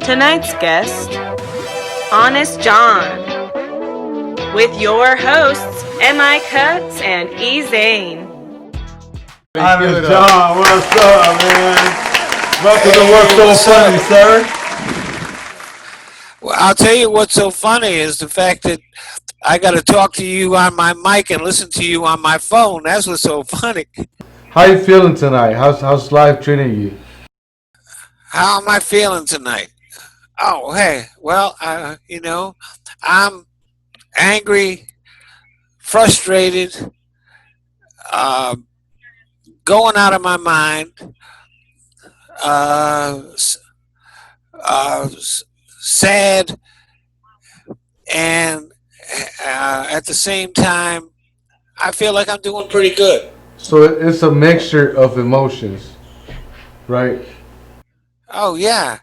Tonight's guest, Honest John, with your hosts, M.I. Kutz and Ezane. Honest John, what's up, man? Welcome to What's So Funny, sir. Well, I'll tell you what's so funny is the fact that I got to talk to you on my mic and listen to you on my phone. That's what's so funny. How you feeling tonight? How's life treating you? How am I feeling tonight? Oh, hey, well, I'm angry, frustrated, going out of my mind, sad, and at the same time, I feel like I'm doing pretty good. So it's a mixture of emotions, right? Oh, yeah,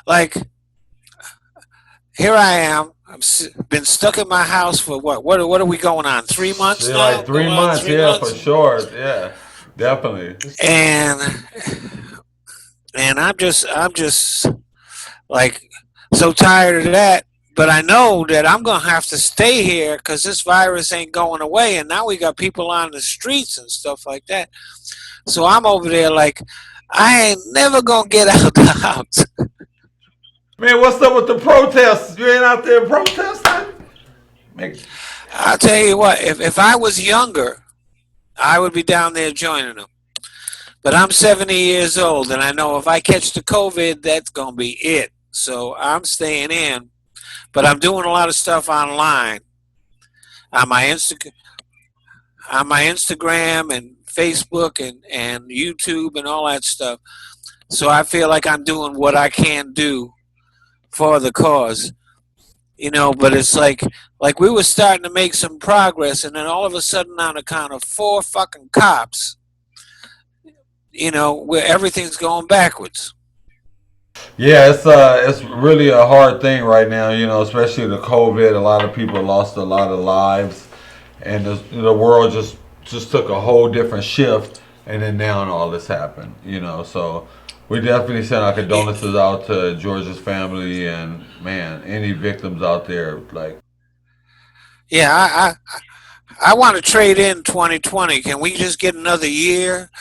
like here I am. Been stuck in my house for what are we going on? 3 months now? Like 3 months, for sure. Yeah, definitely. And I'm just like so tired of that. But I know that I'm gonna have to stay here because this virus ain't going away. And now we got people on the streets and stuff like that. So I'm over there like I ain't never gonna get out the house. Man, what's up with the protests? You ain't out there protesting? I'll tell you what, if I was younger, I would be down there joining them. But I'm 70 years old, and I know if I catch the COVID, that's going to be it. So I'm staying in. But I'm doing a lot of stuff online on my Instagram and Facebook and YouTube and all that stuff. So I feel like I'm doing what I can do for the cause. But it's like we were starting to make some progress, and then all of a sudden on account of 4 fucking cops, where everything's going backwards. Yeah, it's really a hard thing right now, especially the COVID. A lot of people lost a lot of lives, and the world just took a whole different shift, and then now all this happened, so we definitely send our condolences out to George's family and, man, any victims out there. Yeah, I want to trade in 2020. Can we just get another year?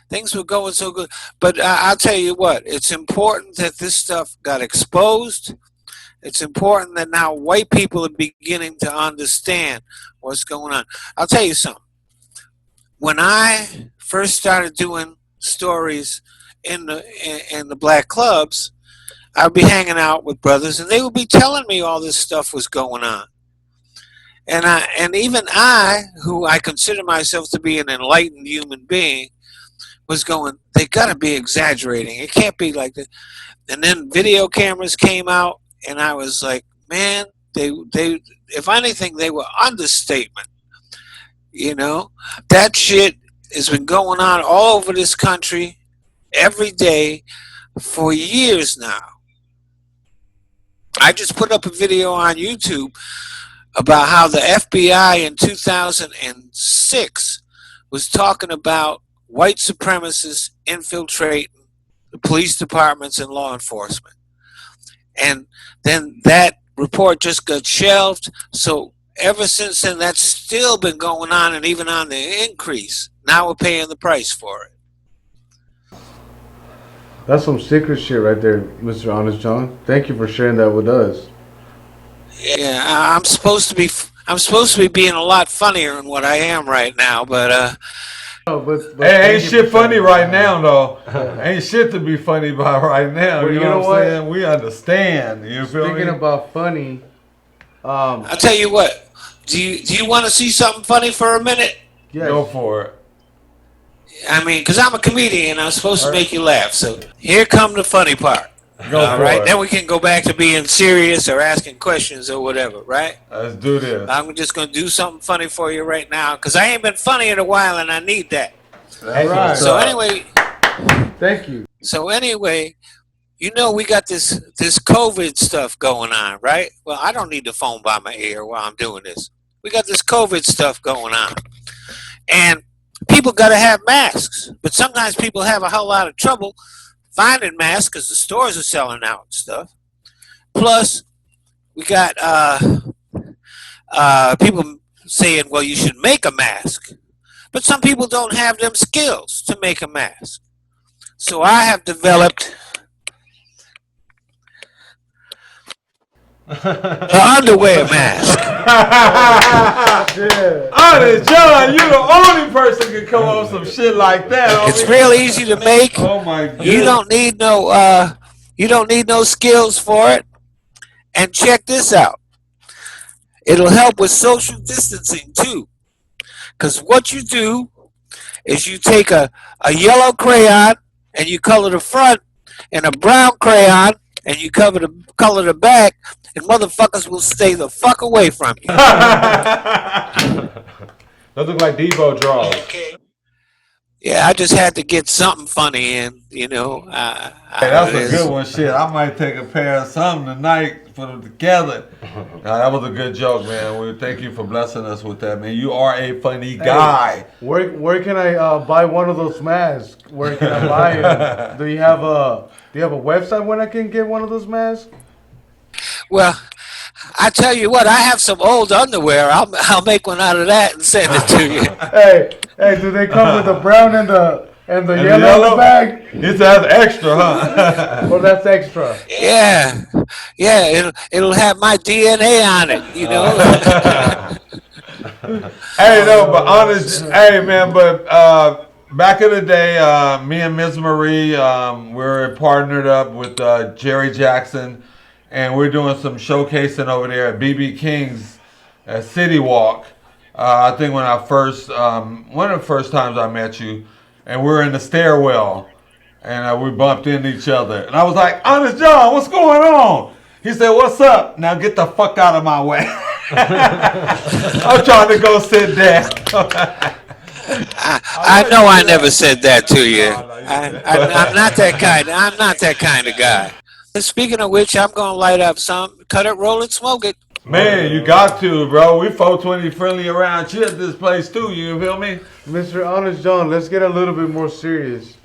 Things were going so good. But I'll tell you what, it's important that this stuff got exposed. It's important that now white people are beginning to understand what's going on. I'll tell you something. When I first started doing stories in the black clubs, I'd be hanging out with brothers, and they would be telling me all this stuff was going on. And even I, who I consider myself to be an enlightened human being, was going, they got to be exaggerating. It can't be like that. And then video cameras came out, and I was like, man, they if anything, they were understatement. That shit has been going on all over this country every day for years now. I just put up a video on YouTube about how the FBI in 2006 was talking about white supremacists infiltrating the police departments and law enforcement. And then that report just got shelved. So ever since then, that's still been going on, and even on the increase. Now we're paying the price for it. That's some secret shit right there, Mr. Honest John. Thank you for sharing that with us. Yeah, I'm supposed to be being a lot funnier than what I am right now, but hey, ain't shit funny right now, though. Ain't shit to be funny about right now. Well, you know what I'm saying? We understand. You feel me? Speaking about funny, I'll tell you what. Do you want to see something funny for a minute? yes. Go for it. I mean, because I'm a comedian, I'm supposed to make you laugh. So here come the funny part. All right, then we can go back to being serious or asking questions or whatever, right? Let's do this. I'm just going to do something funny for you right now because I ain't been funny in a while and I need that. Right. So anyway. Thank you. So anyway, You know, we got this COVID stuff going on, right? Well, I don't need the phone by my ear while I'm doing this. We got this COVID stuff going on, and people got to have masks. But sometimes people have a whole lot of trouble finding masks because the stores are selling out and stuff. Plus, we got people saying, "Well, you should make a mask," but some people don't have them skills to make a mask. So I have developed an underwear mask. Honest John, you the only person can come up with some shit like that. It's real easy to make. Oh my god. You don't need no skills for it. And check this out. It'll help with social distancing too. Because what you do is you take a yellow crayon and you color the front, and a brown crayon and you color the back, and motherfuckers will stay the fuck away from you. Those look like Debo draws. Yeah, I just had to get something funny in, you know. Hey, that's a good one. Shit, I might take a pair of something tonight, put them together. That was a good joke, man. We thank you for blessing us with that, man. You are a funny guy. Where can I buy one of those masks? Where can I buy it? Do you have a website where I can get one of those masks? Well, I tell you what, I have some old underwear. I'll make one out of that and send it to you. Hey, do they come with the brown and the yellow bag? It's that's extra, huh? Well, that's extra. Yeah, it'll have my DNA on it, you know. Hey, no, but honest, hey, man, but back in the day, me and Miss Marie, we were partnered up with Jerry Jackson, and we're doing some showcasing over there at BB King's at City Walk. I think one of the first times I met you, and we're in the stairwell, and we bumped into each other, and I was like, "Honest John, what's going on?" He said, "What's up? Now get the fuck out of my way." I'm trying to go sit down. I know I never said that to you. I'm not that kind. I'm not that kind of guy. Speaking of which, I'm gonna light up some. Cut it, roll it, smoke it. Man, you got to, bro. We 420 friendly around here at this place too. You feel me? Mr. Honest John, let's get a little bit more serious.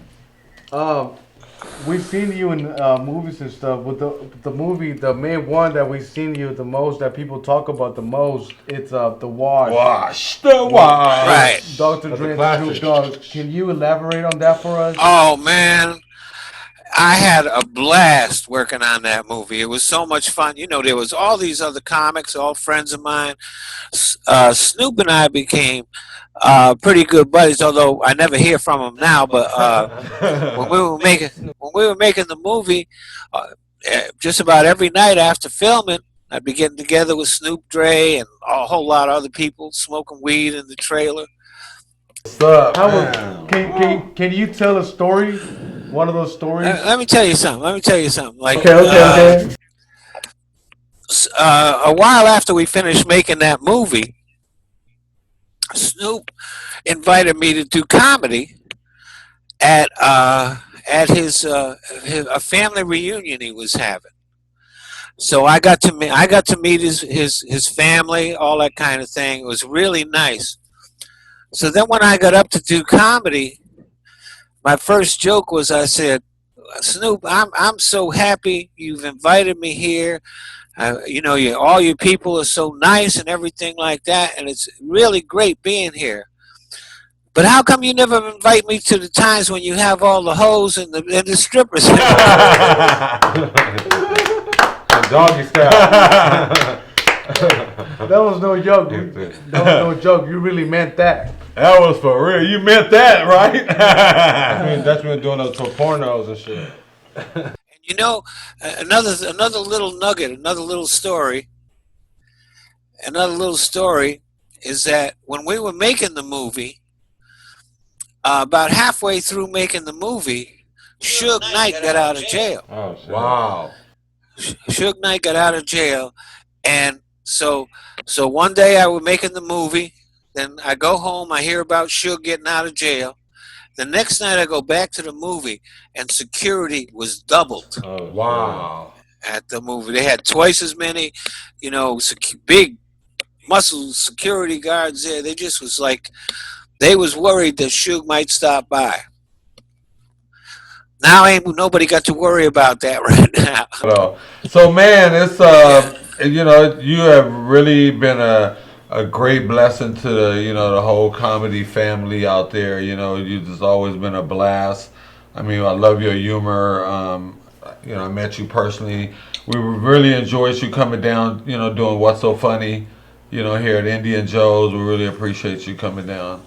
We've seen you in movies and stuff, but the main one that we've seen you the most, that people talk about the most, it's The Wash. The Wash. Right. Dr. Dre and Snoop Dogg. Can you elaborate on that for us? Oh man, I had a blast working on that movie. It was so much fun. You know, there was all these other comics, all friends of mine. Snoop and I became pretty good buddies, although I never hear from him now. But when we were making the movie, just about every night after filming, I'd be getting together with Snoop, Dre, and a whole lot of other people smoking weed in the trailer. What's up, Can you tell a story? One of those stories? Let me tell you something. Like, Okay. A while after we finished making that movie, Snoop invited me to do comedy at his a family reunion he was having. So I got to meet his family, all that kind of thing. It was really nice. So then when I got up to do comedy, my first joke was, I said, "Snoop, I'm so happy you've invited me here. You know, all your people are so nice and everything like that, and it's really great being here. But how come you never invite me to the times when you have all the hoes and the strippers?" Doggy style. That was no joke. That was no joke. You really meant that. That was for real. You meant that, right? That's when doing those pornos and shit. You know, another little nugget, another little story is that when we were making the movie, about halfway through making the movie, Suge Knight got out of jail. Oh, shit. Wow. Suge Knight got out of jail, and so one day I was making the movie. Then I go home, I hear about Suge getting out of jail, The next night I go back to the movie, and security was doubled Oh, wow. at the movie. They had twice as many, big muscle security guards there. They just was like, they was worried that Suge might stop by. Now ain't nobody got to worry about that right now. So man, it's you have really been a great blessing to the whole comedy family out there. You've just always been a blast. I mean, I love your humor. I met you personally. We really enjoyed you coming down, doing What's So Funny, here at Indian Joe's. We really appreciate you coming down.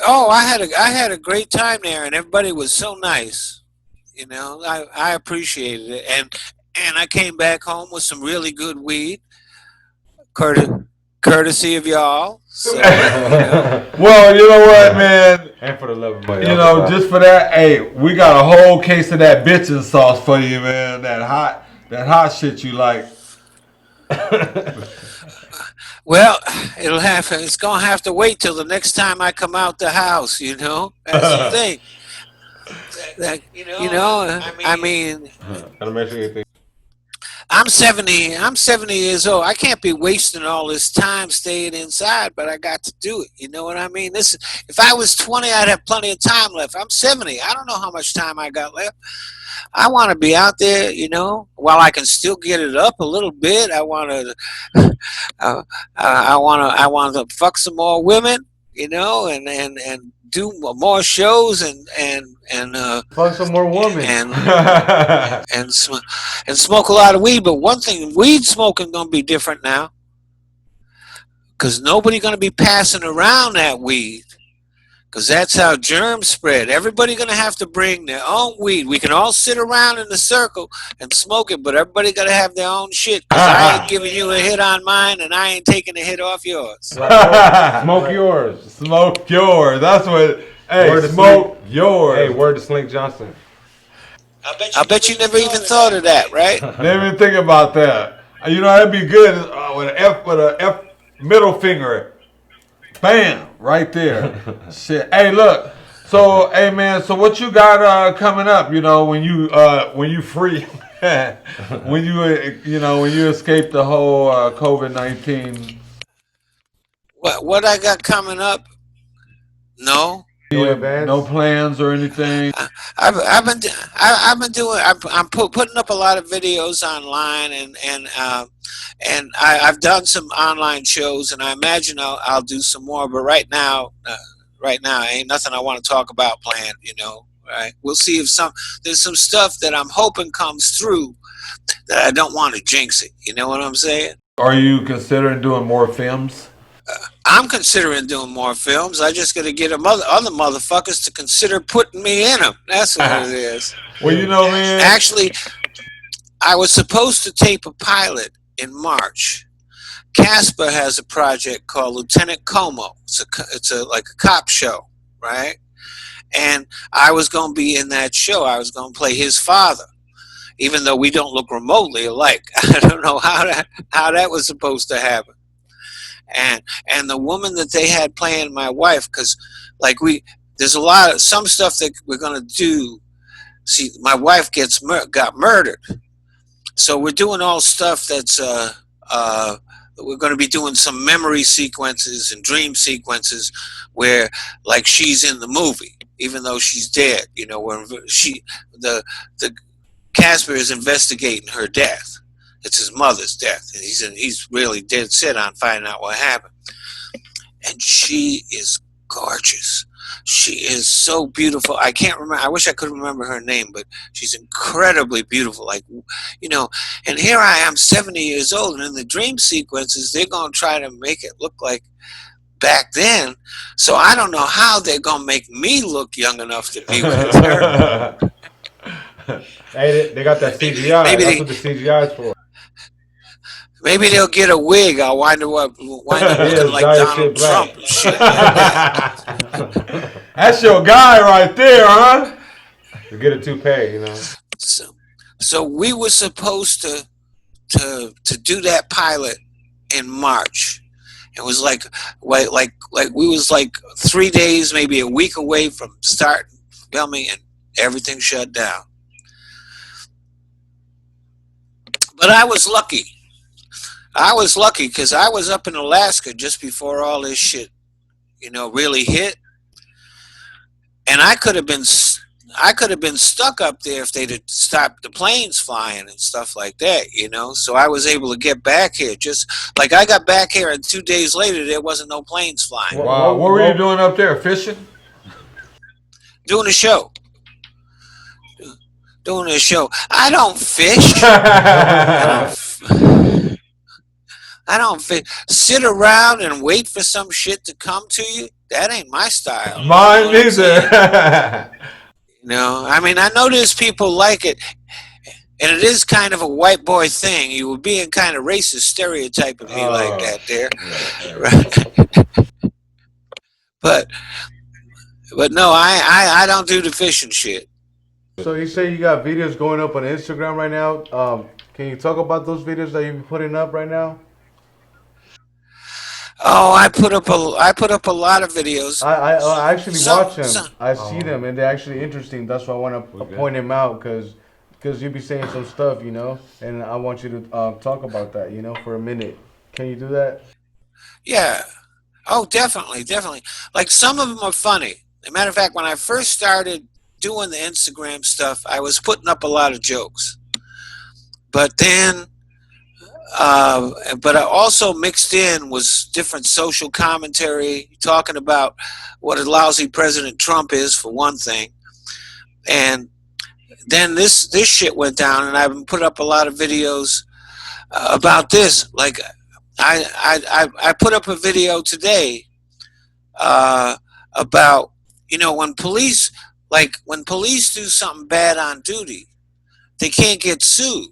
Oh, I had a great time there, and everybody was so nice. I appreciated it, and I came back home with some really good weed, courtesy of y'all. So, Well, you know what, man? And for the love of money. Just for that, hey, we got a whole case of that bitchin' sauce for you, man. That hot shit you like. Well, it's gonna have to wait till the next time I come out the house. That's the thing. I mean, Gotta mention anything. I'm 70 years old. I can't be wasting all this time staying inside, but I got to do it. You know what I mean? If I was 20, I'd have plenty of time left. I'm 70. I don't know how much time I got left. I want to be out there, while I can still get it up a little bit. I want to fuck some more women, and do more shows and fuck some more women and smoke a lot of weed. But one thing, weed smoking gonna be different now, because nobody gonna be passing around that weed. Because that's how germs spread. Everybody gonna have to bring their own weed. We can all sit around in a circle and smoke it, but everybody gotta have their own shit. Because I ain't giving you a hit on mine, and I ain't taking a hit off yours. Smoke yours. Smoke yours. That's what. Hey, smoke yours. Hey, word to Slink Johnson. I bet you never even thought of that, right? Didn't even think about that. That'd be good with an F middle finger. Bam, right there. Shit. Hey, look. So, hey man. So, what you got coming up? When you free, when you escape the whole COVID-19. What I got coming up? No. No plans or anything. I've been doing. I'm putting up a lot of videos online, and I've done some online shows, and I imagine I'll do some more. But right now, ain't nothing I want to talk about planned. Right? We'll see if there's some stuff that I'm hoping comes through that I don't want to jinx it. You know what I'm saying? Are you considering doing more films? I'm considering doing more films. I just got to get other motherfuckers to consider putting me in them. That's what it is. Well, man. Actually, I was supposed to tape a pilot in March. Casper has a project called Lieutenant Como. It's like a cop show, right? And I was going to be in that show. I was going to play his father, even though we don't look remotely alike. I don't know how that was supposed to happen. And the woman that they had playing my wife, because there's some stuff that we're gonna do. See, my wife got murdered, so we're doing all stuff that's we're gonna be doing some memory sequences and dream sequences where she's in the movie, even though she's dead. Where the Casper is investigating her death. It's his mother's death, and he's really dead set on finding out what happened. And she is gorgeous. She is so beautiful. I can't remember. I wish I could remember her name, but she's incredibly beautiful. And here I am, 70 years old, and in the dream sequences, they're gonna try to make it look like back then. So I don't know how they're gonna make me look young enough to be with her. Hey, they got that CGI. That's what the CGI is for. Maybe they'll get a wig. I'll wind up looking like Donald Trump and shit like that. That's your guy right there, huh? To get a toupee, So we were supposed to do that pilot in March, It was like we was like 3 days, maybe a week away from starting filming, and everything shut down. But I was lucky. I was lucky because I was up in Alaska just before all this shit, really hit, and I could have been stuck up there if they'd have stopped the planes flying and stuff like that, So I was able to get back here. Just like I got back here, and 2 days later there wasn't no planes flying. Wow, what were you doing up there? Fishing? Doing a show. I don't fish. I don't fish. Sit around and wait for some shit to come to you. That ain't my style. Mine neither. I mean, I know there's people like it, and it is kind of a white boy thing. You were being kind of racist, stereotyping me like that there. Right? But no, I don't do the fishing shit. So you say you got videos going up on Instagram right now. Can you talk about those videos that you're putting up right now? Oh, I put up a lot of videos. I actually watch them. I see them, and they're actually interesting. That's why I want to point them out, because you be saying some stuff, and I want you to talk about that, for a minute. Can you do that? Yeah. Oh, definitely. Like, some of them are funny. As a matter of fact, when I first started doing the Instagram stuff, I was putting up a lot of jokes. But then, but I also mixed in was different social commentary, talking about what a lousy President Trump is, for one thing. And then this shit went down, and I've put up a lot of videos about this. Like, I put up a video today about, when police do something bad on duty, they can't get sued.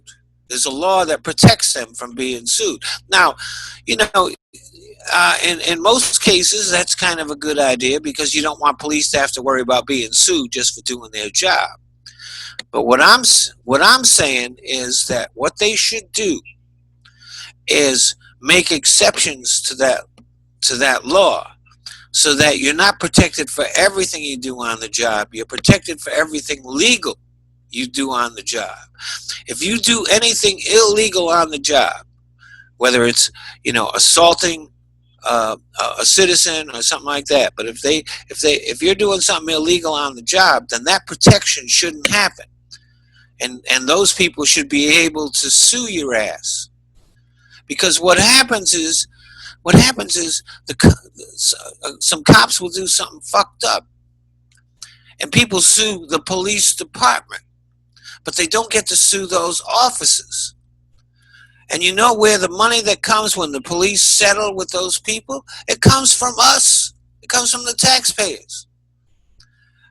There's a law that protects them from being sued. Now, in most cases, that's kind of a good idea, because you don't want police to have to worry about being sued just for doing their job. But what I'm saying is that what they should do is make exceptions to that law, so that you're not protected for everything you do on the job. You're protected for everything legal you do on the job. If you do anything illegal on the job, whether it's assaulting a citizen or something like that, but if you're doing something illegal on the job, then that protection shouldn't happen, and those people should be able to sue your ass. Because what happens is some cops will do something fucked up, and people sue the police department, but they don't get to sue those officers. And you know where the money that comes when the police settle with those people? It comes from us. It comes from the taxpayers,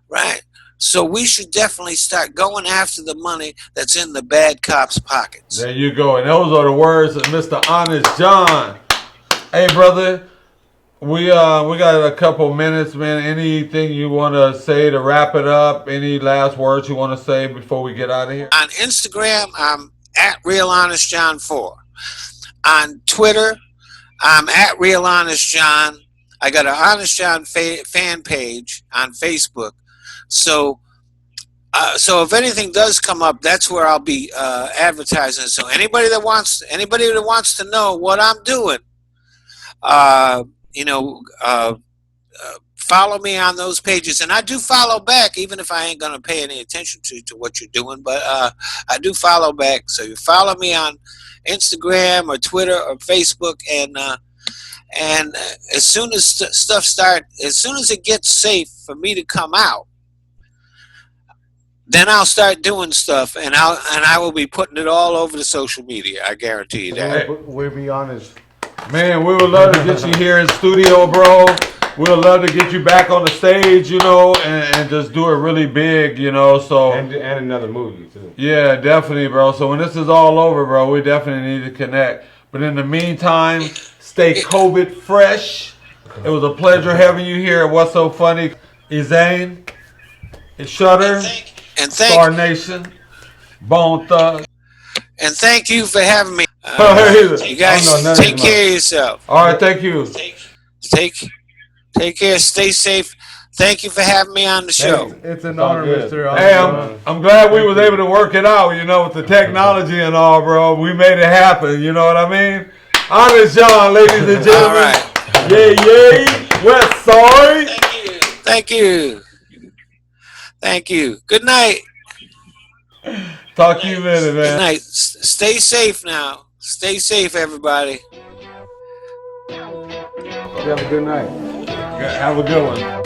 right? So we should definitely start going after the money that's in the bad cops' pockets. There you go. And those are the words of Mr. Honest John. Hey, brother, we got a couple minutes, man. Anything you want to say to wrap it up? Any last words you want to say before we get out of here? On Instagram, I'm at RealHonestJohn4. On Twitter, I'm at RealHonestJohn. I got an Honest John fan page on Facebook. So if anything does come up, that's where I'll be advertising. So anybody that wants to know what I'm doing, follow me on those pages. And I do follow back, even if I ain't going to pay any attention to what you're doing. But I do follow back. So you follow me on Instagram or Twitter or Facebook. And as soon as as soon as it gets safe for me to come out, then I'll start doing stuff, and I will be putting it all over the social media. I guarantee you that. We'll be honest. Man, we would love to get you here in studio, bro. We would love to get you back on the stage, and just do it really big, so. And another movie, too. Yeah, definitely, bro. So when this is all over, bro, we definitely need to connect. But in the meantime, stay COVID fresh. It was a pleasure having you here at What's So Funny. Ezane, Shutter, Star Nation, Bone Thug. And thank you for having me. You guys take care of yourself. All right, thank you. Take care. Stay safe. Thank you for having me on the show. It's an honor, Mr. Hey, I'm glad we was able to work it out, you know, with the technology and all, bro. We made it happen, you know what I mean? Honest John, ladies and gentlemen. All right. Yeah. West Side. Thank you. Good night. Talk to you later, man. Good night. Stay safe now. Stay safe, everybody. You have a good night. Have a good one.